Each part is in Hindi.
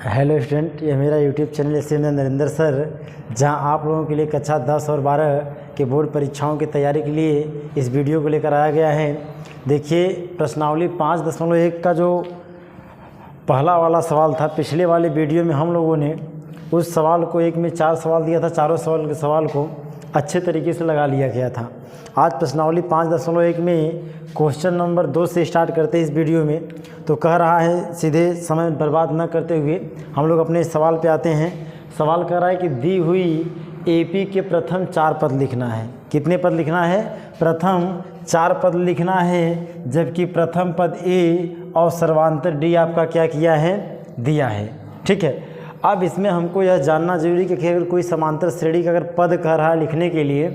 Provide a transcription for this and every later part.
हेलो स्टूडेंट, ये मेरा यूट्यूब चैनल इससे नरेंद्र सर, जहां आप लोगों के लिए कक्षा 10 और 12 के बोर्ड परीक्षाओं की तैयारी के लिए इस वीडियो को लेकर आया गया है। देखिए, प्रश्नावली 5.1 का जो पहला वाला सवाल था, पिछले वाले वीडियो में हम लोगों ने उस सवाल को एक में 4 सवाल दिया था, चारों सवाल को अच्छे तरीके से लगा लिया गया था। आज प्रश्नावली 5.1 में क्वेश्चन नंबर 2 से स्टार्ट करते हैं इस वीडियो में। तो कह रहा है, सीधे समय बर्बाद न करते हुए हम लोग अपने सवाल पे आते हैं। सवाल कह रहा है कि दी हुई एपी के प्रथम 4 पद लिखना है। कितने पद लिखना है? प्रथम 4 पद लिखना है, जबकि प्रथम पद ए और सर्वांतर डी आपका क्या किया है? दिया है। ठीक है, अब इसमें हमको यह जानना जरूरी है कि अगर कोई समांतर श्रेणी का अगर पद कह रहा है लिखने के लिए,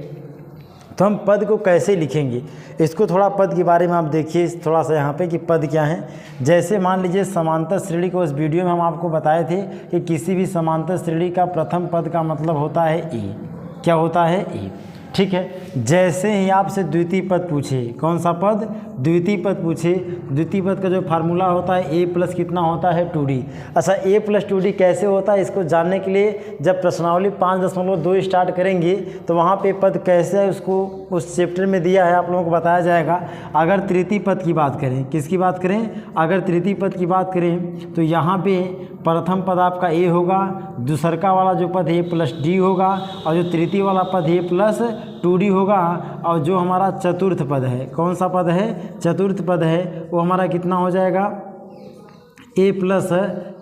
तो हम पद को कैसे लिखेंगे। इसको थोड़ा पद के बारे में आप देखिए थोड़ा सा यहाँ पे कि पद क्या है। जैसे मान लीजिए समांतर श्रेणी को उस वीडियो में हम आपको बताए थे कि किसी भी समांतर श्रेणी का प्रथम पद का मतलब होता है ए। क्या होता है? ए। ठीक है, जैसे ही आपसे द्वितीय पद पूछे, कौन सा पद? द्वितीय पद पूछे, द्वितीय पद का जो फार्मूला होता है ए प्लस कितना होता है? 2d। अच्छा, ए प्लस 2d कैसे होता है, इसको जानने के लिए जब प्रश्नावली 5.2 स्टार्ट करेंगे तो वहाँ पे पद कैसे है उसको उस चैप्टर में दिया है, आप लोगों को बताया जाएगा। अगर तृतीय पद की बात करें, किसकी बात करें? अगर तृतीय पद की बात करें तो यहाँ पे प्रथम पद आपका ए होगा, दूसरका वाला जो पद ए प्लस डी होगा, और जो तृतीय वाला पद ए प्लस 2d होगा, और जो हमारा चतुर्थ पद है, कौन सा पद है? चतुर्थ पद है, वो हमारा कितना हो जाएगा? ए प्लस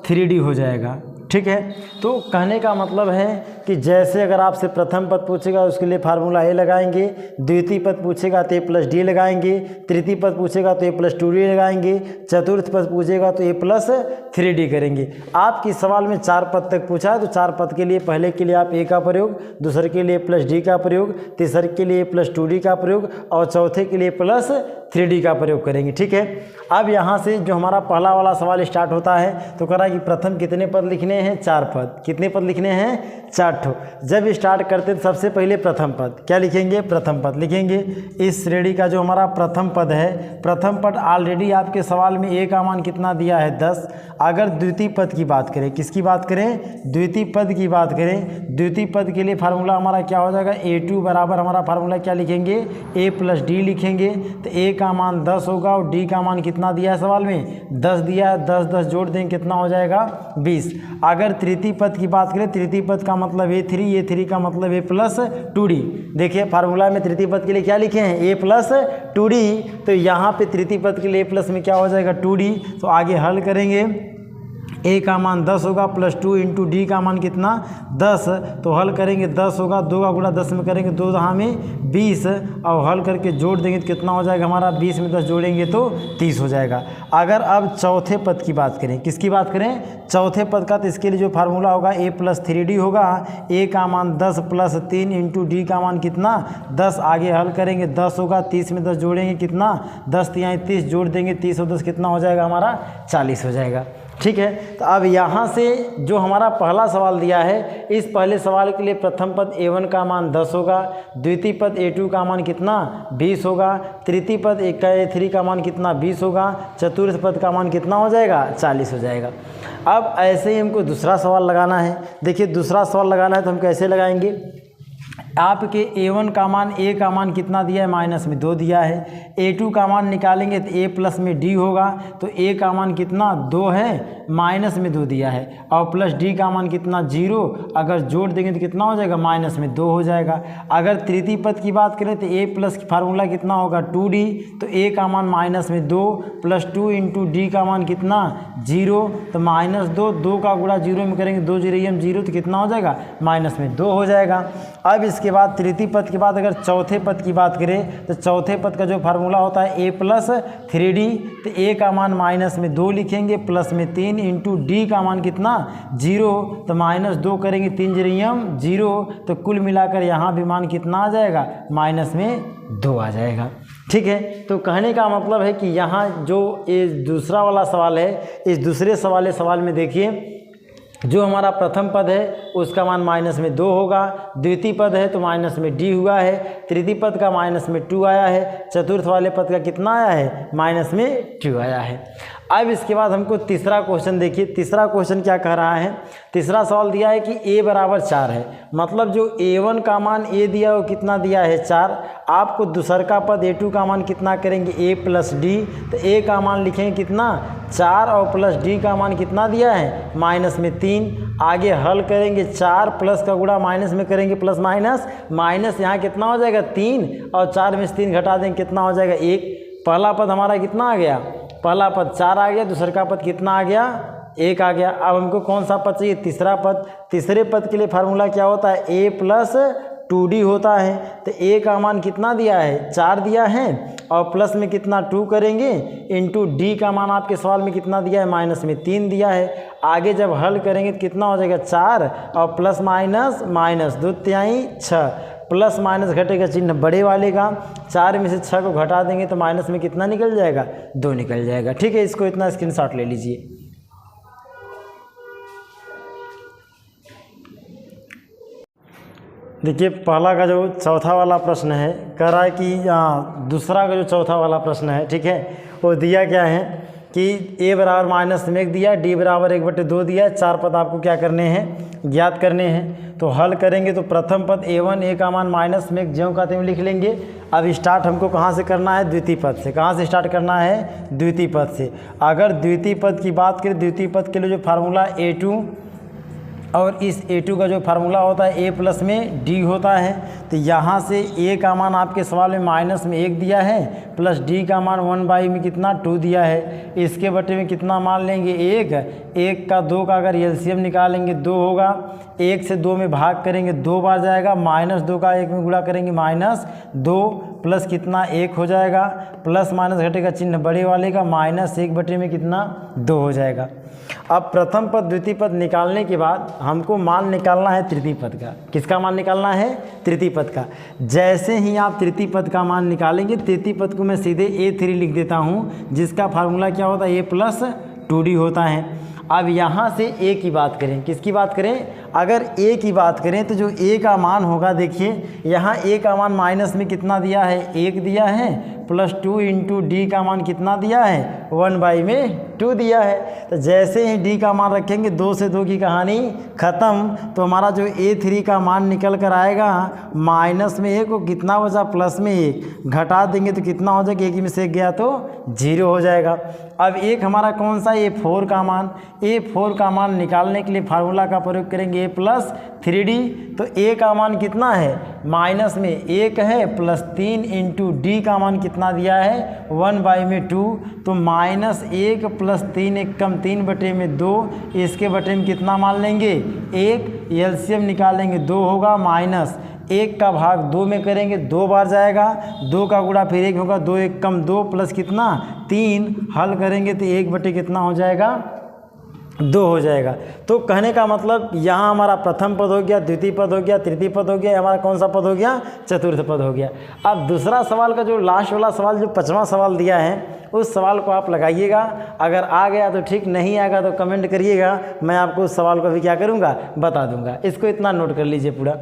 3d हो जाएगा। ठीक है, तो कहने का मतलब है कि जैसे अगर आपसे प्रथम पद पूछेगा उसके लिए फार्मूला ए लगाएंगे, द्वितीय पद पूछेगा तो ए प्लस डी लगाएंगे, तृतीय पद पूछेगा तो ए प्लस 2d लगाएंगे, चतुर्थ पद पूछेगा तो ए प्लस 3d करेंगे। आपकी सवाल में 4 पद तक पूछा है तो 4 पद के लिए पहले के लिए आप ए का प्रयोग, दूसरे के लिए प्लस डी का प्रयोग, तीसरे के लिए प्लस 2d का प्रयोग, और चौथे के लिए प्लस 3d का प्रयोग करेंगे। ठीक है, अब यहाँ से जो हमारा पहला वाला सवाल स्टार्ट होता है तो कह रहा है कि प्रथम कितने पद लिखने हैं? 4 पद। कितने पद लिखने हैं? 4 ठो। जब स्टार्ट करते तो सबसे पहले प्रथम पद क्या लिखेंगे? प्रथम पद लिखेंगे। इस श्रेणी का जो हमारा प्रथम पद है, प्रथम पद ऑलरेडी आपके सवाल में ए का मान कितना दिया है? 10। अगर द्वितीय पद की बात करें, किसकी बात करें? द्वितीय पद की बात करें, द्वितीय पद के लिए फार्मूला हमारा क्या हो जाएगा? A2 बराबर हमारा फार्मूला क्या लिखेंगे? ए प्लस डी लिखेंगे। तो ए का मान 10 होगा और डी का मान कितना दिया है सवाल में? 10 दिया है। 10 10 जोड़ देंगे, कितना हो जाएगा? 20। अगर तृतीय पद की बात करें, तृतीय पद का मतलब A3 का मतलब ए प्लस 2d। देखिए फार्मूला में तृतीय पद के लिए क्या लिखे हैं? ए प्लस 2d। तो यहाँ पे तृतीय पद के लिए प्लस में क्या हो जाएगा? 2d। तो आगे हल करेंगे, ए का मान 10 होगा प्लस 2 इंटू डी का मान कितना? 10। तो हल करेंगे 10 होगा, 2 का गुणा 10 में करेंगे, 2 दहा में 20, और हल करके जोड़ देंगे तो कितना हो जाएगा हमारा? 20 में 10 जोड़ेंगे तो 30 हो जाएगा। अगर अब चौथे पद की बात करें, किसकी बात करें? चौथे पद का, तो इसके लिए जो फार्मूला होगा ए प्लस 3d होगा। ए का मान 10 प्लस 3 इंटू डी का मान कितना? 10। आगे हल करेंगे, 10 होगा, 30 में 10 जोड़ेंगे, कितना? 10 तिहाई 30 जोड़ देंगे, 30 और 10 कितना हो जाएगा हमारा? 40 हो जाएगा। ठीक है, तो अब यहाँ से जो हमारा पहला सवाल दिया है, इस पहले सवाल के लिए प्रथम पद A1 का मान 10 होगा, द्वितीय पद A2 का मान कितना? 20 होगा, तृतीय पद A3 का मान कितना? 20 होगा, चतुर्थ पद का मान कितना हो जाएगा? 40 हो जाएगा। अब ऐसे ही हमको दूसरा सवाल लगाना है। देखिए, दूसरा सवाल लगाना है तो हम कैसे लगाएंगे? आपके A1 का मान, ए का मान कितना दिया है? माइनस में 2 दिया है। A2 का मान निकालेंगे तो ए प्लस में डी होगा, तो ए का मान कितना? 2 है, माइनस में 2 दिया है, और प्लस डी का मान कितना? 0। अगर जोड़ देंगे तो कितना हो जाएगा? माइनस में 2 हो जाएगा। अगर तृतीय पद की बात करें तो ए प्लस की फार्मूला कितना होगा? 2d। तो ए का मान माइनस में 2 प्लस 2 इंटू डी का मान कितना? 0। तो माइनस 2, 2 का गुणा 0 में करेंगे, 2 0 0, तो कितना हो जाएगा? माइनस में 2 हो जाएगा। अब इसके बाद तृतीय पद के बाद अगर चौथे पद की बात करें तो चौथे पद का जो फार्मूला होता है ए प्लस 3d। तो ए का मान माइनस में 2 लिखेंगे, प्लस में 3 इंटू डी का मान कितना? 0। तो माइनस 2 करेंगे, 3 0, तो कुल मिलाकर यहाँ भी मान कितना आ जाएगा? माइनस में 2 आ जाएगा। ठीक है, तो कहने का मतलब है कि यहाँ जो ये दूसरा वाला सवाल है, इस दूसरे सवाल में देखिए, जो हमारा प्रथम पद है उसका मान माइनस में 2 होगा, द्वितीय पद है तो माइनस में डी हुआ है, तृतीय पद का माइनस में 2 आया है, चतुर्थ वाले पद का कितना आया है? माइनस में 2 आया है। अब इसके बाद हमको तीसरा क्वेश्चन देखिए, तीसरा क्वेश्चन क्या कह रहा है। तीसरा सवाल दिया है कि a बराबर 4 है, मतलब जो a1 का मान a दिया वो कितना दिया है 4। आपको दूसर का पद a2 का मान कितना करेंगे a प्लस डी, तो a का मान लिखेंगे कितना 4 और प्लस d का मान कितना दिया है माइनस में 3। आगे हल करेंगे 4 प्लस का गुणा माइनस में करेंगे प्लस माइनस, माइनस यहाँ कितना हो जाएगा 3 और 4 में से 3 घटा देंगे कितना हो जाएगा 1। पहला पद हमारा कितना आ गया, पहला पद 4 आ गया, दूसरे का पद कितना आ गया 1 आ गया। अब हमको कौन सा पद चाहिए, तीसरा पद। तीसरे पद के लिए फार्मूला क्या होता है a प्लस 2d होता है। तो a का मान कितना दिया है 4 दिया है और प्लस में कितना 2 करेंगे इंटू d का मान आपके सवाल में कितना दिया है माइनस में 3 दिया है। आगे जब हल करेंगे तो कितना हो जाएगा 4 और प्लस माइनस माइनस 2 तिहाई 6, प्लस माइनस घटेगा चिन्ह बड़े वाले का, 4 में से 6 को घटा देंगे तो माइनस में कितना निकल जाएगा 2 निकल जाएगा। ठीक है, इसको इतना स्क्रीनशॉट ले लीजिए। देखिए पहला का जो चौथा वाला प्रश्न है कह रहा है कि दूसरा का जो चौथा वाला प्रश्न है, ठीक है, वो दिया क्या है कि a बराबर माइनस में 1 दिया, d बराबर 1/2 दिया है। 4 पद आपको क्या करने हैं ज्ञात करने हैं। तो हल करेंगे तो प्रथम पद a1 a का मान माइनस में 1 ज्यों का त्यों लिख लेंगे। अब स्टार्ट हमको कहाँ से करना है द्वितीय पद से। कहाँ से स्टार्ट करना है द्वितीय पद से। अगर द्वितीय पद की बात करें, द्वितीय पद के लिए जो फार्मूला a2 और इस a2 का जो फार्मूला होता है a प्लस में d होता है। तो यहाँ से a का मान आपके सवाल में माइनस में 1 दिया है प्लस d का मान 1/, में कितना 2 दिया है। इसके बटे में कितना मान लेंगे 1 का 2 का अगर एलसीएम निकालेंगे 2 होगा, 1 से 2 में भाग करेंगे 2 बार जाएगा, -2 का 1 में गुणा करेंगे -2 प्लस कितना 1 हो जाएगा, प्लस माइनस घटेगा चिन्ह बड़े वाले का, -1 बटे में कितना 2 हो जाएगा। अब प्रथम पद द्वितीय पद निकालने के बाद हमको मान निकालना है तृतीय पद का। किसका मान निकालना है तृतीय पद का। जैसे ही आप तृतीय पद का मान निकालेंगे, तृतीय पद को मैं सीधे a3 लिख देता हूँ, जिसका फार्मूला क्या होता है a प्लस 2d होता है। अब यहाँ से a की बात करें, किसकी बात करें, अगर a की बात करें तो जो a का मान होगा, देखिए यहाँ a का मान माइनस में कितना दिया है 1 दिया है प्लस 2 इंटू डी का मान कितना दिया है 1/2 में 2 दिया है। तो जैसे ही d का मान रखेंगे 2 से 2 की कहानी ख़त्म। तो हमारा जो a3 का मान निकल कर आएगा माइनस में 1 को कितना बचा प्लस में 1, घटा देंगे तो कितना हो जाएगा, 1 में से 1 गया तो 0 हो जाएगा। अब एक हमारा कौन सा a4 का मान, a4 का मान निकालने के लिए फार्मूला का प्रयोग करेंगे a प्लस 3d। तो a का मान कितना है माइनस में 1 है प्लस 3 इंटू डी का मान कितना दिया है 1/2 में 2। तो -1 प्लस 3 1 कम 3 बटे में 2, इसके बटे में कितना मान लेंगे 1, एलसीएम निकालेंगे 2 होगा, -1 का भाग 2 में करेंगे 2 बार जाएगा, 2 का गुणा फिर 1 होगा, 2 1 कम 2 प्लस कितना 3, हल करेंगे तो 1 बटे कितना हो जाएगा 2 हो जाएगा। तो कहने का मतलब यहाँ हमारा प्रथम पद हो गया, द्वितीय पद हो गया, तृतीय पद हो गया, हमारा कौन सा पद हो गया चतुर्थ पद हो गया। अब दूसरा सवाल का जो लास्ट वाला सवाल जो 5वां सवाल दिया है, उस सवाल को आप लगाइएगा। अगर आ गया तो ठीक, नहीं आएगा तो कमेंट करिएगा, मैं आपको उस सवाल को भी क्या करूँगा बता दूँगा। इसको इतना नोट कर लीजिए पूरा।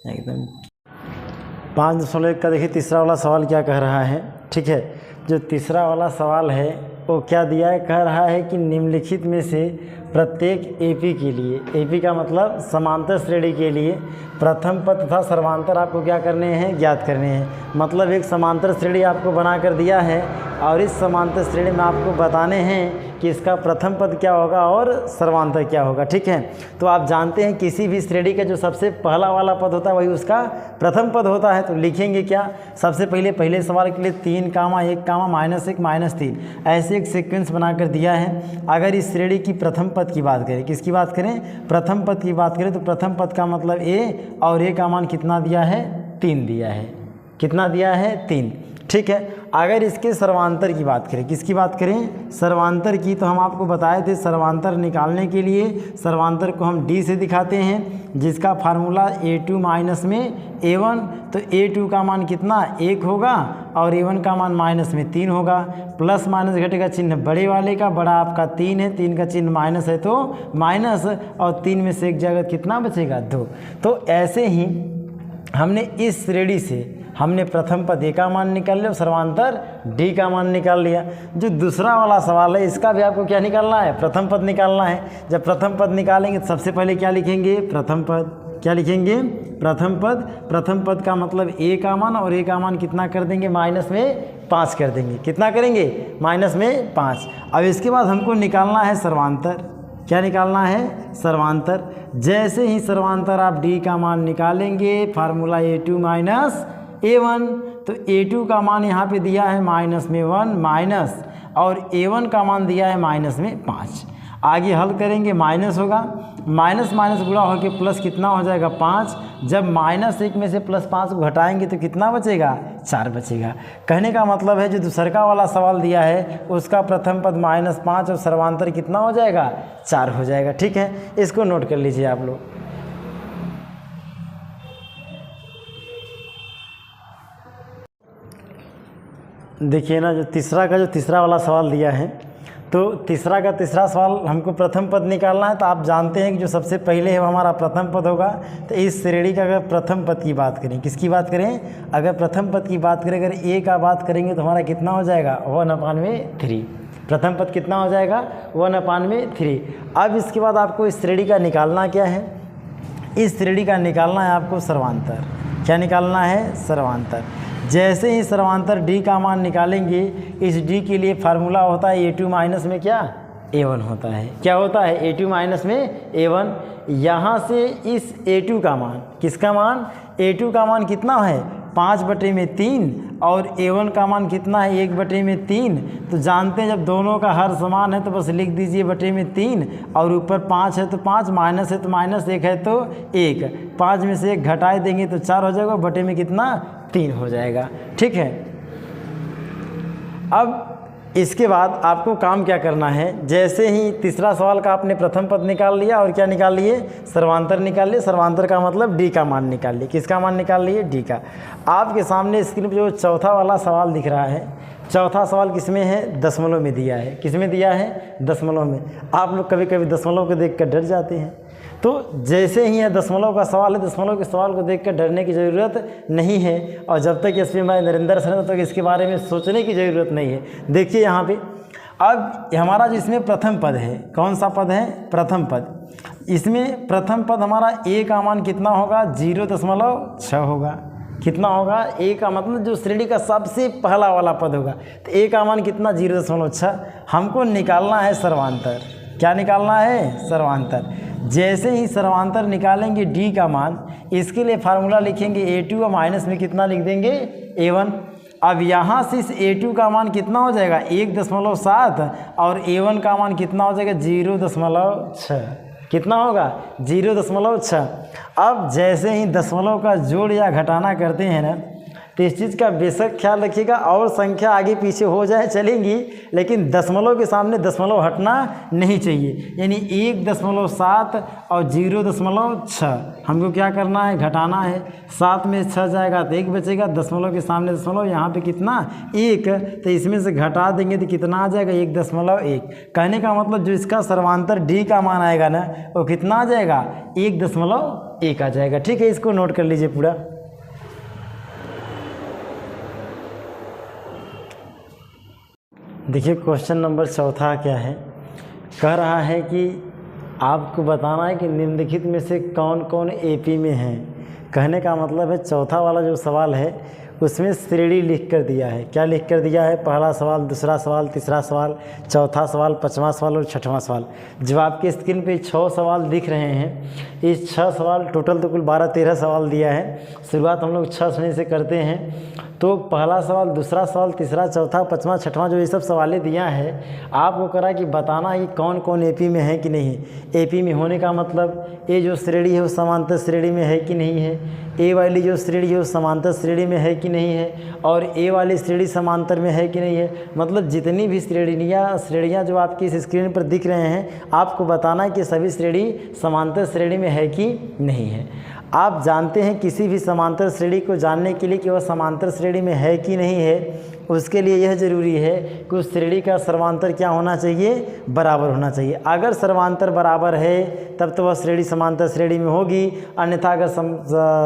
एकदम 5.1 का देखिए तीसरा वाला सवाल क्या कह रहा है। ठीक है, जो तीसरा वाला सवाल है वो क्या दिया है, कह रहा है कि निम्नलिखित में से प्रत्येक AP के लिए, AP का मतलब समांतर श्रेणी के लिए प्रथम पद तथा सर्वांतर आपको क्या करने हैं ज्ञात करने हैं। मतलब एक समांतर श्रेणी आपको बना कर दिया है और इस समांतर श्रेणी में आपको बताने हैं कि इसका प्रथम पद क्या होगा और सर्वांतर क्या होगा। ठीक है, तो आप जानते हैं किसी भी श्रेणी का जो सबसे पहला वाला पद होता है वही उसका प्रथम पद होता है। तो लिखेंगे क्या, सबसे पहले सवाल के लिए 3, 1, -1, -3 ऐसे एक सीक्वेंस बनाकर दिया है। अगर इस श्रेणी की प्रथम पद की बात करें, किसकी बात करें प्रथम पद की बात करें, तो प्रथम पद का मतलब a और a का मान कितना दिया है 3 दिया है। कितना दिया है 3। ठीक है, अगर इसके सर्वांतर की बात करें, किसकी बात करें सर्वांतर की, तो हम आपको बताए थे सर्वांतर निकालने के लिए सर्वांतर को हम d से दिखाते हैं, जिसका फार्मूला a2 माइनस में a1। तो a2 का मान कितना 1 होगा और a1 का मान माइनस में 3 होगा। प्लस माइनस घटेगा चिन्ह बड़े वाले का, बड़ा आपका 3 है, 3 का चिन्ह माइनस है तो माइनस, और 3 में से 1 जगह कितना बचेगा 2। तो ऐसे ही हमने इस श्रेणी से हमने प्रथम पद ए का मान निकाल लिया और सर्वांतर डी का मान निकाल लिया। जो दूसरा वाला सवाल है इसका भी आपको क्या निकालना है, प्रथम पद निकालना है। जब प्रथम पद निकालेंगे तो सबसे पहले क्या लिखेंगे, प्रथम पद। क्या लिखेंगे, प्रथम पद। प्रथम पद का मतलब ए का मान, और ए का मान कितना कर देंगे, माइनस में 5 कर देंगे। कितना करेंगे, माइनस में 5। अब इसके बाद हमको निकालना है सर्वांतर। क्या निकालना है, सर्वांतर। जैसे ही सर्वांतर आप डी का मान निकालेंगे, फार्मूला A2 माइनस A1, तो A2 का मान यहाँ पे दिया है माइनस में 1 माइनस, और A1 का मान दिया है माइनस में 5। आगे हल करेंगे, माइनस होगा, माइनस माइनस गुणा होकर प्लस कितना हो जाएगा, 5। जब -1 में से +5 को घटाएंगे तो कितना बचेगा, 4 बचेगा। कहने का मतलब है जो दूसरा वाला सवाल दिया है उसका प्रथम पद -5 और सर्वांतर कितना हो जाएगा, 4 हो जाएगा। ठीक है, इसको नोट कर लीजिए आप लोग। देखिए ना, जो तीसरा वाला सवाल दिया है, तो तीसरा सवाल हमको प्रथम पद निकालना है। तो आप जानते हैं कि जो सबसे पहले है वो हमारा प्रथम पद होगा। तो इस श्रेणी का अगर प्रथम पद की बात करें, किसकी बात करें, अगर प्रथम पद की बात करें, अगर ए का बात करेंगे तो हमारा कितना हो जाएगा, 1/3। प्रथम पद कितना हो जाएगा, 1/3। अब इसके बाद आपको इस श्रेणी का निकालना क्या है, इस श्रेणी का निकालना है आपको सर्वांतर। क्या निकालना है, सर्वांतर। जैसे ही सर्वांतर डी का मान निकालेंगे, इस डी के लिए फार्मूला होता है A2 माइनस में क्या, A1 होता है। क्या होता है, A2 माइनस में A1। यहाँ से इस A2 का मान, किसका मान, A2 का मान कितना है, 5/3, और A1 का मान कितना है, 1/3। तो जानते हैं जब दोनों का हर समान है तो बस लिख दीजिए /3, और ऊपर 5 है तो 5, माइनस है तो माइनस, 1 है तो 1। 5 में से 1 घटाए देंगे तो 4 हो जाएगा, बटे में कितना, 3 हो जाएगा। ठीक है, अब इसके बाद आपको काम क्या करना है, जैसे ही तीसरा सवाल का आपने प्रथम पद निकाल लिया और क्या निकाल लिए, सर्वांतर निकाल लिए। सर्वांतर का मतलब डी का मान निकाल लिए। किसका मान निकाल लिए, डी का। आपके सामने स्क्रीन पर जो चौथा वाला सवाल दिख रहा है, चौथा सवाल किसमें है, दशमलव में दिया है। किसमें दिया है, दशमलव में। आप लोग कभी कभी दशमलव को देख कर डर जाते हैं, तो जैसे ही यह दशमलव का सवाल है, दशमलव के सवाल को देखकर डरने की ज़रूरत नहीं है। और जब तक इसमें मैं नरेंद्र सर, तब तक इसके बारे में सोचने की ज़रूरत नहीं है। देखिए यहाँ पे अब हमारा जो इसमें प्रथम पद है, कौन सा पद है, प्रथम पद। इसमें प्रथम पद हमारा ए का मान कितना होगा, 0.6 होगा। कितना होगा, ए का मतलब जो श्रेणी का सबसे पहला वाला पद होगा, तो ए का मान कितना, 0.6। हमको निकालना है सर्वांतर। क्या निकालना है, सर्वांतर। जैसे ही सर्वांतर निकालेंगे डी का मान, इसके लिए फार्मूला लिखेंगे A2 और माइनस में कितना लिख देंगे, A1। अब यहाँ से इस A2 का मान कितना हो जाएगा, 1.7, और A1 का मान कितना हो जाएगा, 0.6। कितना होगा, 0.6। अब जैसे ही दशमलव का जोड़ या घटाना करते हैं ना, तो इस चीज़ का बेशक ख्याल रखिएगा, और संख्या आगे पीछे हो जाए चलेंगी, लेकिन दशमलव के सामने दशमलव हटना नहीं चाहिए। यानी 1.7 और 0.6 हमको क्या करना है, घटाना है। 7 में 6 जाएगा तो 1 बचेगा, दशमलव के सामने दशमलव, यहाँ पे कितना, 1, तो इसमें से घटा देंगे तो कितना आ जाएगा, 1.1। कहने का मतलब जो इसका सर्वांतर डी का मान आएगा ना, वो कितना आ जाएगा, 1.1 आ जाएगा। ठीक है, इसको नोट कर लीजिए पूरा। देखिए क्वेश्चन नंबर चौथा क्या है, कह रहा है कि आपको बताना है कि निम्नलिखित में से कौन कौन एपी में है। कहने का मतलब है चौथा वाला जो सवाल है उसमें श्रेणी लिख कर दिया है। क्या लिख कर दिया है, पहला सवाल, दूसरा सवाल, तीसरा सवाल, चौथा सवाल, पाँचवां सवाल और छठवां सवाल। जब आपके स्क्रीन पे 6 सवाल दिख रहे हैं, इस 6 सवाल टोटल तो कुल 12-13 सवाल दिया है। शुरुआत हम लोग 6 श्रेणी से करते हैं। तो पहला सवाल, दूसरा सवाल, तीसरा, चौथा, पाँचवां, छठवां जो ये सब सवालें दिया है, आपको करा कि बताना है कि कौन कौन एपी में है कि नहीं है। एपी में होने का मतलब ए जो श्रेणी है वो समांतर श्रेणी में है कि नहीं है, ए वाली जो श्रेणी है वो समांतर श्रेणी में है कि नहीं है, और ए वाली श्रेणी समांतर में है कि नहीं है। मतलब जितनी भी श्रेणियाँ जो आपकी इस स्क्रीन पर दिख रहे हैं, आपको बताना है कि सभी श्रेणी समांतर श्रेणी में है कि नहीं है। आप जानते हैं किसी भी समांतर श्रेणी को जानने के लिए कि वह समांतर श्रेणी में है कि नहीं है, उसके लिए यह ज़रूरी है कि उस श्रेणी का सर्वांतर क्या होना चाहिए, बराबर होना चाहिए। अगर सर्वांतर बराबर है तब तो वह श्रेणी समांतर श्रेणी में होगी, अन्यथा अगर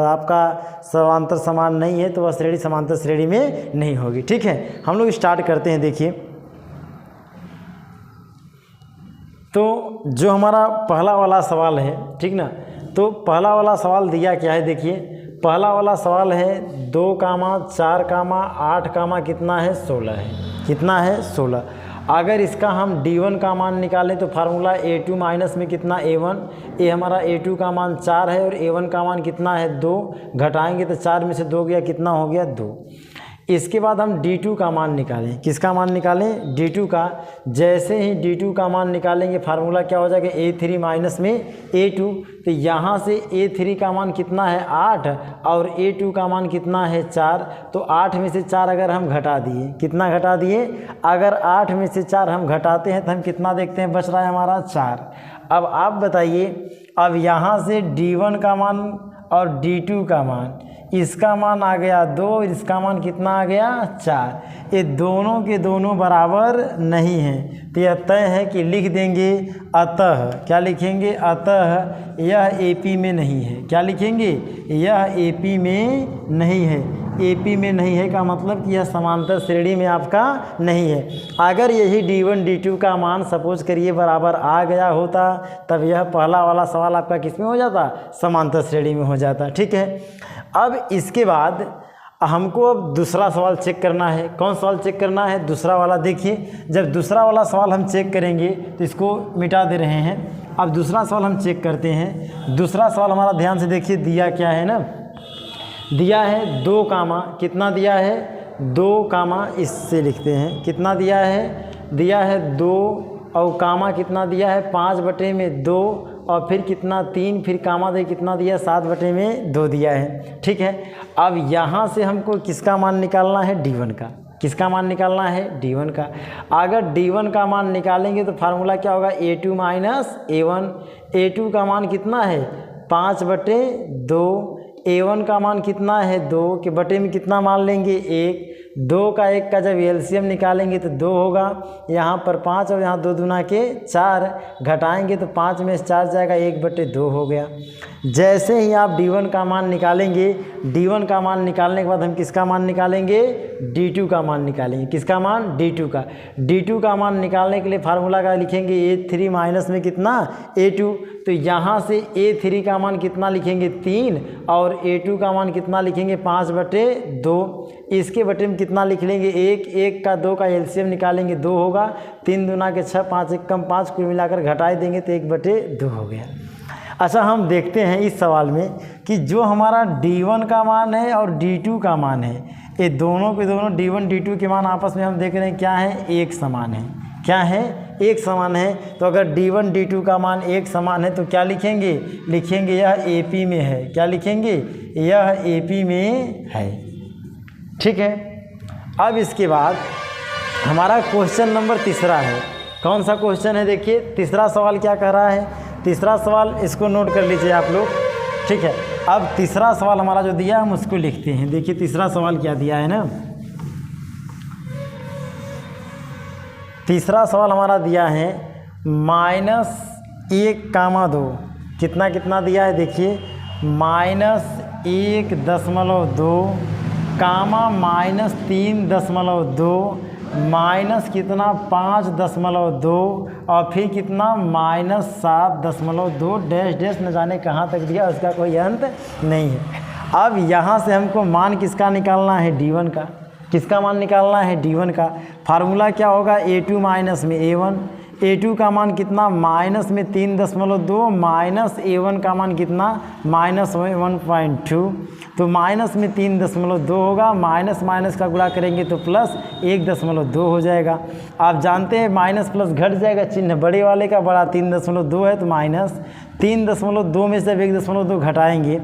आपका सर्वांतर समान नहीं है तो वह श्रेणी समांतर श्रेणी में नहीं होगी। ठीक है, हम लोग स्टार्ट करते हैं। देखिए, तो जो हमारा पहला वाला सवाल है, ठीक ना, तो पहला वाला सवाल दिया क्या है, देखिए पहला वाला सवाल है 2, 4, 8, कितना है 16 है, कितना है 16। अगर इसका हम D1 का मान निकालें तो फार्मूला A2 माइनस में कितना A1, ये हमारा A2 का मान 4 है और A1 का मान कितना है 2, घटाएंगे तो 4 में से 2 गया, कितना हो गया 2। इसके बाद हम D2 का मान निकालें, किसका मान निकालें, D2 का। जैसे ही D2 का मान निकालेंगे फार्मूला क्या हो जाएगा, A3 माइनस में A2, तो यहाँ से A3 का मान कितना है 8 और A2 का मान कितना है 4, तो 8 में से 4 अगर हम घटा दिए, कितना घटा दिए, अगर 8 में से 4 हम घटाते हैं तो हम कितना देखते हैं, बच रहा है हमारा 4। अब आप बताइए, अब यहाँ से D1 का मान और D2 का मान, इसका मान आ गया 2, इसका मान कितना आ गया 4, ये दोनों के दोनों बराबर नहीं हैं, तो यह तय है कि लिख देंगे अतः, क्या लिखेंगे, अतः यह AP में नहीं है। क्या लिखेंगे, यह AP में नहीं है। AP में नहीं है का मतलब कि यह समांतर श्रेणी में आपका नहीं है। अगर यही D1 D2 का मान सपोज करिए बराबर आ गया होता तब यह पहला वाला सवाल आपका किस में हो जाता, समांतर श्रेणी में हो जाता। ठीक है, अब इसके बाद हमको अब दूसरा सवाल चेक करना है। कौन सवाल चेक करना है, दूसरा वाला। देखिए, जब दूसरा वाला सवाल हम चेक करेंगे तो इसको मिटा दे रहे हैं। अब दूसरा सवाल हम चेक करते हैं। दूसरा सवाल हमारा ध्यान से देखिए, दिया क्या है ना, दिया है 2, कितना दिया है 2, इससे लिखते हैं, कितना दिया है 2 और कामा कितना दिया है 5/2 और फिर कितना 3, फिर कामा दे कितना दिया 7/2 दिया है। ठीक है, अब यहाँ से हमको किसका मान निकालना है, D1 का। किसका मान निकालना है, D1 का। अगर D1 का मान निकालेंगे तो फार्मूला क्या होगा, A2 माइनस A1। A2 का मान कितना है 5/2, A1 का मान कितना है 2 के बटे में कितना मान लेंगे 1, 2 का 1 का जब एलसीएम निकालेंगे तो 2 होगा, यहाँ पर 5 और यहाँ 2 दूना के 4, घटाएंगे तो 5 में से 4 जाएगा, 1/2 हो गया। जैसे ही आप D1 का मान निकालेंगे, D1 का मान निकालने के बाद हम किसका मान निकालेंगे, D2 का मान निकालेंगे। किसका मान, D2 का। D2 का मान निकालने के लिए फार्मूला का लिखेंगे A3 माइनस में कितना A2, तो यहाँ से A3 का मान कितना लिखेंगे 3 और A2 का मान कितना लिखेंगे 5/2। इसके बटे में कितना लिख लेंगे 1, 1 का 2 का एलसीएम निकालेंगे 2 होगा, 3 दूना के 6, 5 1 कम 5, कुल मिलाकर घटाई देंगे तो 1/2 हो गया। अच्छा, हम देखते हैं इस सवाल में कि जो हमारा D1 का मान है और D2 का मान है, ये दोनों के दोनों D1 D2 के मान आपस में हम देख रहे हैं क्या है, एक समान है। क्या है, एक समान है। तो अगर D1 D2 का मान एक समान है तो क्या लिखेंगे, लिखेंगे यह AP में है। क्या लिखेंगे, यह AP में है। ठीक है, अब इसके बाद हमारा क्वेश्चन नंबर तीसरा है। कौन सा क्वेश्चन है, देखिए तीसरा सवाल क्या कह रहा है। तीसरा सवाल इसको नोट कर लीजिए आप लोग। ठीक है, अब तीसरा सवाल हमारा जो दिया हम उसको लिखते हैं। देखिए तीसरा सवाल क्या दिया है ना, तीसरा सवाल हमारा दिया है -1,2। कितना कितना दिया है, देखिए -1.2 कामा -3.2 माइनस कितना 5.2 और फिर कितना -7.2 डैश डैश न जाने कहाँ तक दिया, उसका कोई अंत नहीं है। अब यहाँ से हमको मान किसका निकालना है, D1 का। किसका मान निकालना है, D1 का। फार्मूला क्या होगा, A2 माइनस में A1। A2 का मान कितना माइनस में 3.2 माइनस A1 का मान कितना -1.2, तो माइनस में 3.2 होगा, माइनस माइनस का गुणा करेंगे तो प्लस 1.2 हो जाएगा। आप जानते हैं माइनस प्लस घट जाएगा, चिन्ह बड़े वाले का बड़ा 3.2 है तो माइनस 3.2 में से जब 1.2 घटाएंगे,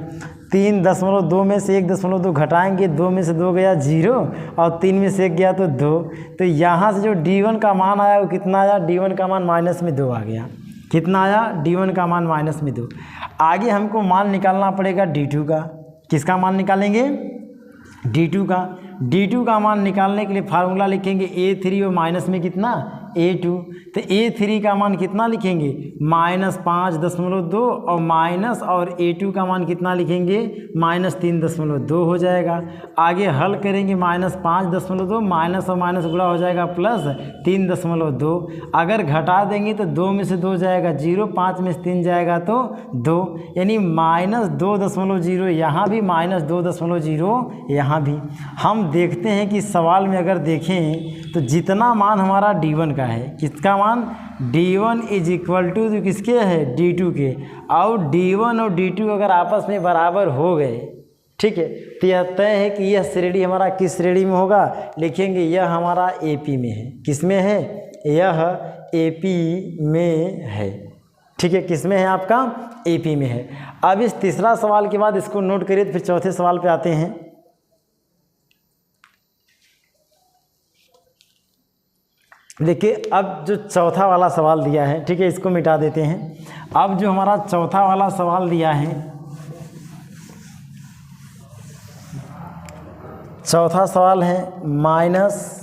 3.2 में से 1.2 घटाएंगे, 2 में से 2 गया 0 और 3 में से 1 गया तो 2। तो यहाँ से जो D1 का मान आया वो कितना आया, D1 का मान -2 आ गया। कितना आया, D1 का मान -2। आगे हमको मान निकालना पड़ेगा D2 का। किसका मान निकालेंगे, D2 का। D2 का मान निकालने के लिए फार्मूला लिखेंगे A3 और माइनस में कितना A2, तो A3 का मान कितना लिखेंगे -5.2 और माइनस और A2 का मान कितना लिखेंगे -3.2 हो जाएगा। आगे हल करेंगे -5.2 माइनस और माइनस गुणा हो जाएगा +3.2। अगर घटा देंगे तो 2 में से 2 जाएगा 0, 5 में से 3 जाएगा तो 2, यानी -2.0 यहाँ भी -2.0 यहाँ भी। हम देखते हैं कि सवाल में अगर देखें तो जितना मान हमारा D1 का है, किसका मान D1 = किसके है D2 के, और D1 और D2 अगर आपस में बराबर हो गए, ठीक है, तो यह तय है कि यह श्रेणी हमारा किस श्रेणी में होगा, लिखेंगे यह हमारा AP में है। किस में है, यह AP में है, ठीक है, किस में है आपका AP में है। अब इस तीसरा सवाल के बाद इसको नोट करिए, तो फिर चौथे सवाल पे आते हैं। देखिए अब जो चौथा वाला सवाल दिया है, ठीक है, इसको मिटा देते हैं। अब जो हमारा चौथा वाला सवाल दिया है, चौथा सवाल है -10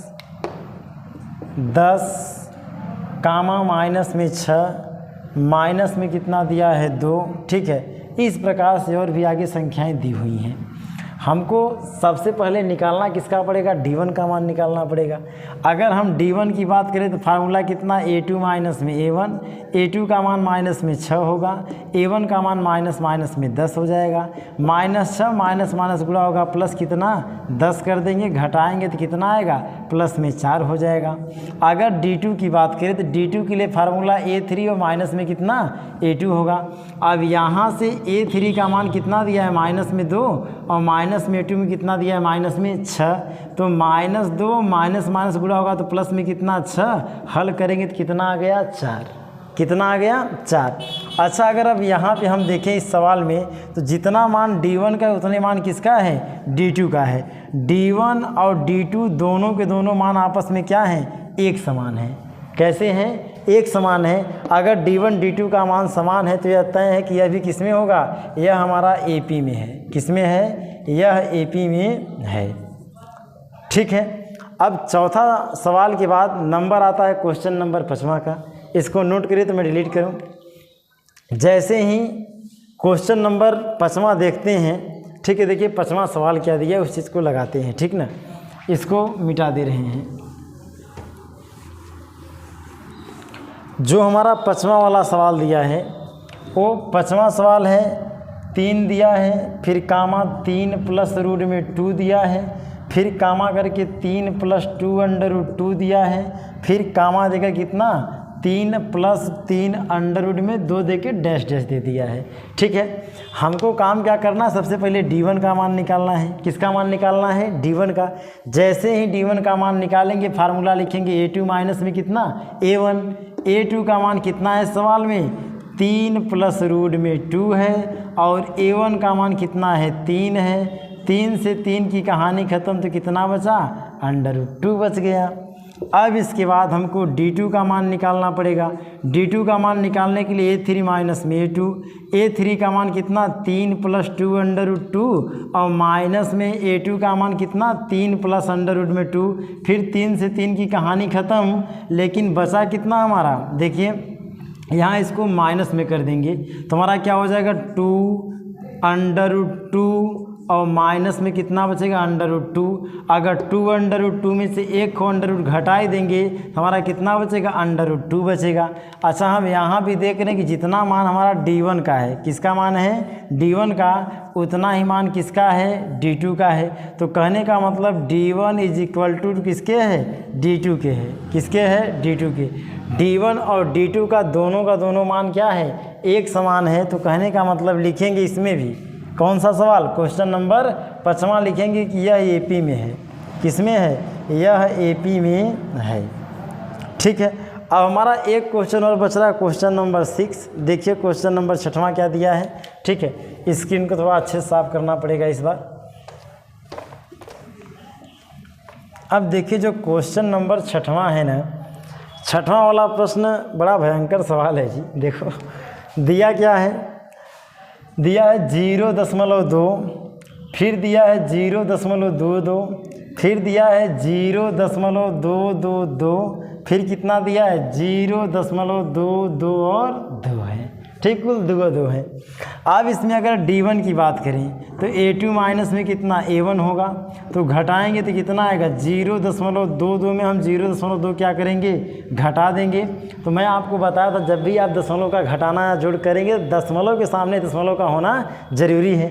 कामा माइनस में 6 माइनस में कितना दिया है 2, ठीक है। इस प्रकार से और भी आगे संख्याएं दी हुई हैं। हमको सबसे पहले निकालना किसका पड़ेगा, D1 का मान निकालना पड़ेगा। अगर हम D1 की बात करें तो फार्मूला कितना A2 माइनस में A1, A2 का मान माइनस में 6 होगा, A1 का मान माइनस में 10 हो जाएगा। -6 माइनस माइनस गुणा होगा प्लस कितना 10 कर देंगे, घटाएंगे तो कितना आएगा प्लस में 4 हो जाएगा। अगर D2 की बात करें तो D2 के लिए फार्मूला A3 और माइनस में कितना A2 होगा। अब यहाँ से A3 का मान कितना दिया है माइनस में 2 और माइनस में A2 में कितना दिया है माइनस में 6, तो -2 माइनस माइनस गुणा होगा तो प्लस में कितना 6, हल करेंगे तो कितना आ गया 4, कितना आ गया 4। अच्छा अगर अब यहाँ पे हम देखें इस सवाल में तो जितना मान D1 का है उतने मान किसका है D2 का है। D1 और D2 दोनों के दोनों मान आपस में क्या हैं, एक समान है। कैसे हैं, एक समान है। अगर D1 D2 का मान समान है तो यह तय है कि यह भी किस में होगा, यह हमारा AP में है। किस में है, यह AP में है, ठीक है। अब चौथा सवाल के बाद नंबर आता है क्वेश्चन नंबर 5वां का। इसको नोट करिए तो मैं डिलीट करूं। जैसे ही क्वेश्चन नंबर 5वां देखते हैं, ठीक है, देखिए 5वां सवाल क्या दिया है उस चीज़ को लगाते हैं, ठीक ना। इसको मिटा दे रहे हैं। जो हमारा 5वां वाला सवाल दिया है वो 5वां सवाल है, 3 दिया है, फिर कामा 3 प्लस रूट में 2 दिया है, फिर कामा करके 3 + 2√2 दिया है, फिर कामा देकर कितना 3 + 3 अंडर में 2 देके डैश डैश दे दिया है, ठीक है। हमको काम क्या करना है, सबसे पहले D1 का मान निकालना है। किसका मान निकालना है, D1 का। जैसे ही D1 का मान निकालेंगे फार्मूला लिखेंगे A2 माइनस में कितना A1। A2 का मान कितना है सवाल में 3 + रूट में 2 है, और A1 का मान कितना है 3 है। 3 से 3 की कहानी ख़त्म, तो कितना बचा √2 बच गया। अब इसके बाद हमको D2 का मान निकालना पड़ेगा। D2 का मान निकालने के लिए A3 माइनस में A2। A3 का मान कितना 3 + 2√2 और माइनस में A2 का मान कितना 3 + √2। फिर 3 से 3 की कहानी ख़त्म, लेकिन बचा कितना हमारा, देखिए यहाँ इसको माइनस में कर देंगे तो हमारा क्या हो जाएगा 2√2 और माइनस में कितना बचेगा √2। अगर 2√2 में से एक को √ घटा ही देंगे तो हमारा कितना बचेगा √2 बचेगा। अच्छा हम यहाँ भी देख रहे हैं कि जितना मान हमारा D1 का है, किसका मान है D1 का, उतना ही मान किसका है D2 का है। तो कहने का मतलब D1 = किसके है D2 के है। किसके है D2 के। D1 और D2 का दोनों मान क्या है एक समान है। तो कहने का मतलब लिखेंगे इसमें भी कौन सा सवाल, क्वेश्चन नंबर 5वां लिखेंगे कि यह AP में है। किस में है, यह AP में है, ठीक है। अब हमारा एक क्वेश्चन और बच रहा है, क्वेश्चन नंबर 6। देखिए क्वेश्चन नंबर 6वां क्या दिया है, ठीक है। स्क्रीन को थोड़ा अच्छे से साफ करना पड़ेगा इस बार। अब देखिए जो क्वेश्चन नंबर 6वां है ना, 6वां वाला प्रश्न बड़ा भयंकर सवाल है जी। देखो दिया क्या है, दिया है 0.2, फिर दिया है 0.22, फिर दिया है 0.222, फिर कितना दिया है 0.22 और 2 है, ठीक, कुल 2 है। अब इसमें अगर D1 की बात करें तो A2 माइनस में कितना A1 होगा, तो घटाएंगे तो कितना आएगा 0.22 में हम 0.2 क्या करेंगे, घटा देंगे। तो मैं आपको बताया था जब भी आप दशमलव का घटाना या जोड़ करेंगे दशमलव के सामने दशमलव का होना ज़रूरी है।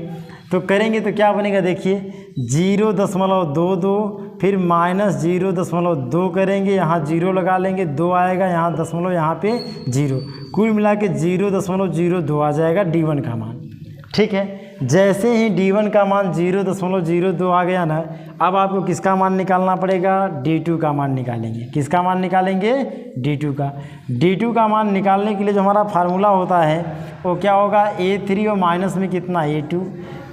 तो करेंगे तो क्या बनेगा, देखिए 0.22 फिर माइनस 0.2 करेंगे, यहाँ 0 लगा लेंगे, 2 आएगा, यहाँ दशमलव, यहाँ पे 0, कुल मिला के 0.02 आ जाएगा D1 का मान, ठीक है। जैसे ही D1 का मान 0.02 आ गया ना, अब आपको किसका मान निकालना पड़ेगा, D2 का मान निकालेंगे। किसका मान निकालेंगे, D2 का। D2 का मान निकालने के लिए जो हमारा फार्मूला होता है वो क्या होगा, A3 और माइनस में कितना A2,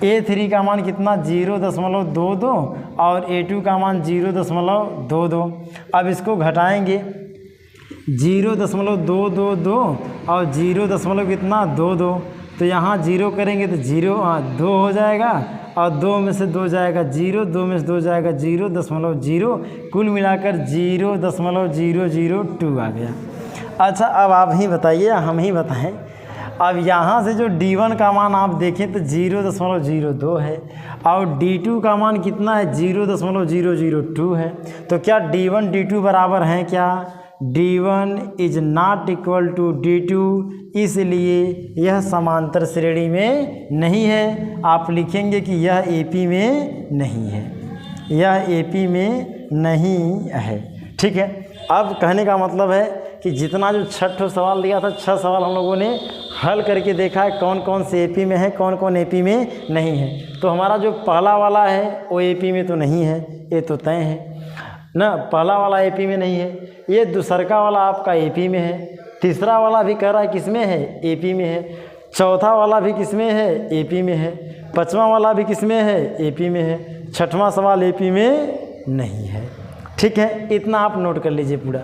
A3 का मान कितना 0.22 और A2 का मान 0.22। अब इसको घटाएंगे 0.222 और 0. कितना 22, तो यहाँ 0 करेंगे तो 2 हो जाएगा और 2 में से 2 जाएगा 0, 2 में से 2 जाएगा 0.0, कुल मिलाकर 0.002 आ गया। अच्छा अब आप ही बताइए, हम ही बताएं। अब यहाँ से जो D1 का मान आप देखें तो 0.02 है और D2 का मान कितना है 0.002 है। तो क्या D1 D2 बराबर हैं, क्या D1 is not equal to D2, इसलिए यह समांतर श्रेणी में नहीं है। आप लिखेंगे कि यह AP में नहीं है, यह AP में नहीं है, ठीक है। अब कहने का मतलब है कि जितना जो 6 सवाल दिया था, 6 सवाल हम लोगों ने हल करके देखा है कौन कौन से AP में है, कौन कौन AP में नहीं है। तो हमारा जो पहला वाला है वो AP में तो नहीं है, ये तो तय है ना, पहला वाला AP में नहीं है। ये दूसरा वाला आपका AP में है, तीसरा वाला भी कह रहा है किस में है, AP में है, चौथा वाला भी किस में है, AP में है, पांचवा वाला भी किस में है, AP में है, छठवां सवाल AP में नहीं है, ठीक है। इतना आप नोट कर लीजिए पूरा।